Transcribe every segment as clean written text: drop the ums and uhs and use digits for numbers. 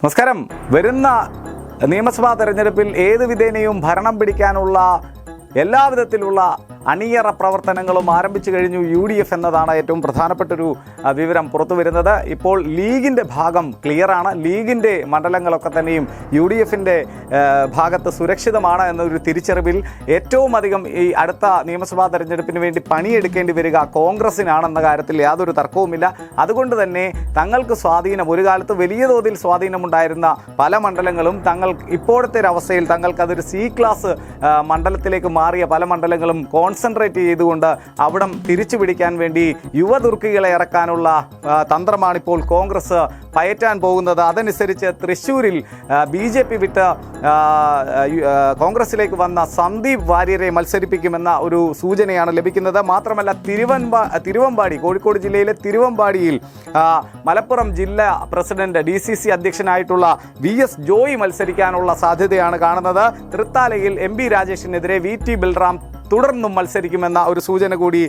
നമസ്കാരം. വരുന്ന നിയമസഭാ തെരഞ്ഞെടുപ്പിൽ ഏത് വിധേനയും ഭരണം പിടിക്കാനുള്ള എല്ലാവിധത്തിലുള്ള അണിയറ പ്രവർത്തനങ്ങളും ആരംഭിച്ചു കഴിഞ്ഞു UDF എന്നതാണ് ഏറ്റവും പ്രധാനപ്പെട്ടൊരു വിവരം പുറത്തു വരുന്നത്. ഇപ്പോൾ ലീഗിൻ്റെ ഭാഗം ക്ലിയറാണ്. ലീഗിൻ്റെ മണ്ഡലങ്ങളൊക്കെ തന്നെയും UDFിൻ്റെ ഭാഗത്ത് സുരക്ഷിതമാണ് എന്നൊരു തിരിച്ചറിവിൽ ഏറ്റവും അധികം ഈ അടുത്ത നിയമസഭാ തെരഞ്ഞെടുപ്പിന് വേണ്ടി പണിയെടുക്കേണ്ടി വരിക കോൺഗ്രസിനാണെന്ന കാര്യത്തിൽ യാതൊരു തർക്കവുമില്ല. അതുകൊണ്ട് തന്നെ തങ്ങൾക്ക് സ്വാധീനം, ഒരു കാലത്ത് വലിയ തോതിൽ സ്വാധീനമുണ്ടായിരുന്ന പല മണ്ഡലങ്ങളും ഇപ്പോഴത്തെ ഒരു അവസ്ഥയിൽ തങ്ങൾക്കതൊരു C ക്ലാസ് മണ്ഡലത്തിലേക്ക് മാറിയ പല മണ്ഡലങ്ങളും കോൺസെൻട്രേറ്റ് ചെയ്തുകൊണ്ട് അവിടം തിരിച്ചു പിടിക്കാൻ വേണ്ടി യുവതുർക്കികളെ ഇറക്കാനുള്ള തന്ത്രമാണിപ്പോൾ കോൺഗ്രസ് പയറ്റാൻ പോകുന്നത്. അതനുസരിച്ച് തൃശ്ശൂരിൽ BJP വിട്ട് കോൺഗ്രസിലേക്ക് വന്ന സന്ദീപ് വാര്യരെ മത്സരിപ്പിക്കുമെന്ന ഒരു സൂചനയാണ് ലഭിക്കുന്നത്. മാത്രമല്ല തിരുവമ്പാടി, കോഴിക്കോട് ജില്ലയിലെ തിരുവമ്പാടിയിൽ മലപ്പുറം ജില്ലാ പ്രസിഡന്റ് DCC അധ്യക്ഷനായിട്ടുള്ള VS ജോയി മത്സരിക്കാനുള്ള സാധ്യതയാണ് കാണുന്നത്. തൃത്താലയിൽ MP രാജേഷിനെതിരെ VT ബൽറാം തുടർന്നും മത്സരിക്കുമെന്ന ഒരു സൂചന കൂടി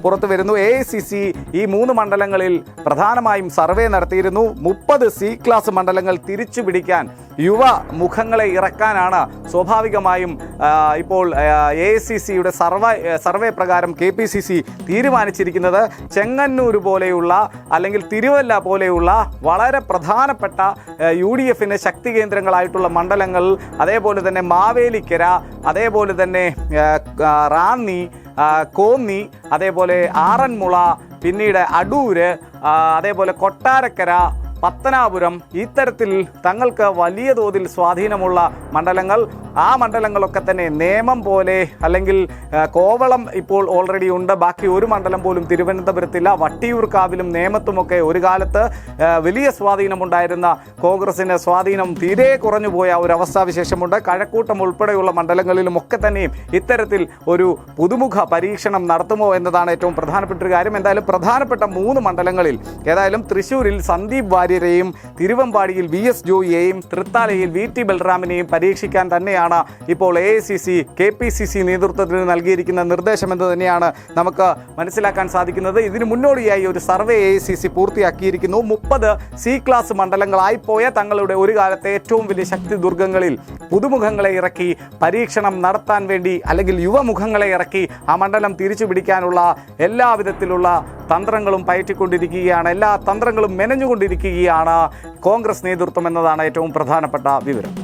പുറത്തു വരുന്നു. AICC ഈ 3 മണ്ഡലങ്ങളിൽ പ്രധാനമായും സർവേ നടത്തിയിരുന്നു. 30 C ക്ലാസ് മണ്ഡലങ്ങൾ തിരിച്ചു പിടിക്കാൻ യുവമുഖങ്ങളെ ഇറക്കാനാണ് സ്വാഭാവികമായും ഇപ്പോൾ AICCയുടെ സർവേ പ്രകാരം KPCC തീരുമാനിച്ചിരിക്കുന്നത്. ചെങ്ങന്നൂർ പോലെയുള്ള അല്ലെങ്കിൽ തിരുവല്ല പോലെയുള്ള വളരെ പ്രധാനപ്പെട്ട UDFിന് ശക്തി കേന്ദ്രങ്ങളായിട്ടുള്ള മണ്ഡലങ്ങൾ, അതേപോലെ തന്നെ മാവേലിക്കര, അതേപോലെ തന്നെ റാന്നി, കോന്നി, അതേപോലെ ആറന്മുള, പിന്നീട് അടൂര്, അതേപോലെ കൊട്ടാരക്കര, പത്തനാപുരം, ഇത്തരത്തിൽ തങ്ങൾക്ക് വലിയ തോതിൽ സ്വാധീനമുള്ള മണ്ഡലങ്ങൾ, ആ മണ്ഡലങ്ങളൊക്കെ തന്നെ നേമം പോലെ അല്ലെങ്കിൽ കോവളം ഇപ്പോൾ ഓൾറെഡി ഉണ്ട്. ബാക്കി ഒരു മണ്ഡലം പോലും തിരുവനന്തപുരത്തില്ല. വട്ടിയൂർക്കാവിലും നേമത്തുമൊക്കെ ഒരു കാലത്ത് വലിയ സ്വാധീനമുണ്ടായിരുന്ന കോൺഗ്രസിന് സ്വാധീനം തീരെ കുറഞ്ഞു പോയ ഒരു അവസ്ഥാവിശേഷമുണ്ട്. കഴക്കൂട്ടം ഉൾപ്പെടെയുള്ള മണ്ഡലങ്ങളിലുമൊക്കെ തന്നെയും ഇത്തരത്തിൽ ഒരു പുതുമുഖ പരീക്ഷണം നടത്തുമോ എന്നതാണ് ഏറ്റവും പ്രധാനപ്പെട്ട ഒരു കാര്യം. എന്തായാലും പ്രധാനപ്പെട്ട 3 മണ്ഡലങ്ങളിൽ ഏതായാലും തൃശ്ശൂരിൽ സന്ദീപ് വാര്യരെയും, തിരുവമ്പാടിയിൽ VS ജോയിയെയും, തൃത്താലയിൽ VT ബൽറാമിനെയും പരീക്ഷിക്കാൻ തന്നെയാണ് ഇപ്പോൾ AICC KPCC നേതൃത്വത്തിന് നൽകിയിരിക്കുന്ന നിർദ്ദേശം എന്ന് തന്നെയാണ് നമുക്ക് മനസ്സിലാക്കാൻ സാധിക്കുന്നത്. ഇതിന് മുന്നോടിയായി ഒരു സർവേ AICC പൂർത്തിയാക്കിയിരിക്കുന്നു. 30 C ക്ലാസ് മണ്ഡലങ്ങളായിപ്പോയ തങ്ങളുടെ ഒരു കാലത്തെ ഏറ്റവും വലിയ ശക്തി ദുർഗങ്ങളിൽ പുതുമുഖങ്ങളെ ഇറക്കി പരീക്ഷണം നടത്താൻ വേണ്ടി, അല്ലെങ്കിൽ യുവമുഖങ്ങളെ ഇറക്കി ആ മണ്ഡലം തിരിച്ചു പിടിക്കാനുള്ള എല്ലാവിധത്തിലുള്ള തന്ത്രങ്ങളും പയറ്റിക്കൊണ്ടിരിക്കുകയാണ്. എല്ലാ തന്ത്രങ്ങളും മെനഞ്ഞുകൊണ്ടിരിക്കുകയാണ് കോൺഗ്രസ് നേതൃത്വം എന്നതാണ് ഏറ്റവും പ്രധാനപ്പെട്ട വിവരം.